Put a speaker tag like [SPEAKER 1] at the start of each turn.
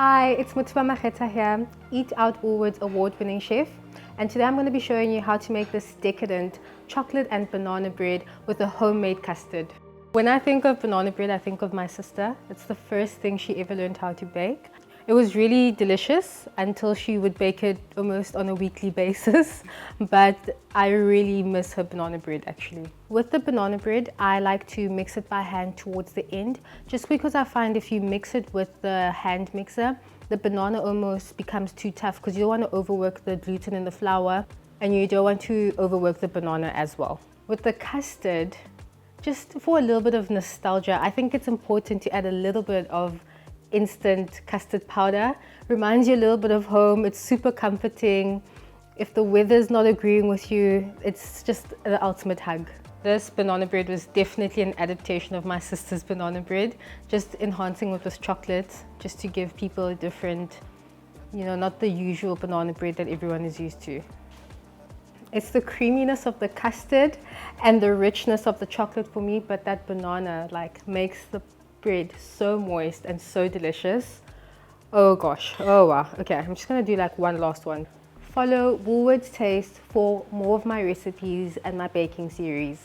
[SPEAKER 1] Hi, it's Mutwa Mageta here, Eat Out Woolworths award-winning chef, and today I'm going to be showing you how to make this decadent chocolate and banana bread with a homemade custard. When I think of banana bread, I think of my sister. It's the first thing she ever learned how to bake. It was really delicious until she would bake it almost on a weekly basis, but I really miss her banana bread actually. With the banana bread, I like to mix it by hand towards the end, just because I find if you mix it with the hand mixer, the banana almost becomes too tough because you don't want to overwork the gluten in the flour and you don't want to overwork the banana as well. With the custard, just for a little bit of nostalgia, I think it's important to add a little bit of instant custard powder. Reminds you a little bit of home. It's super comforting. If the weather's not agreeing with you, it's just the ultimate hug. This banana bread was definitely an adaptation of my sister's banana bread, just enhancing it with chocolate, just to give people a different, not the usual banana bread that everyone is used to. It's the creaminess of the custard and the richness of the chocolate for me, but that banana makes the bread so moist and so delicious. Oh gosh, oh wow. Okay, I'm just gonna do one last one. Follow Woolworths Taste for more of my recipes and my baking series.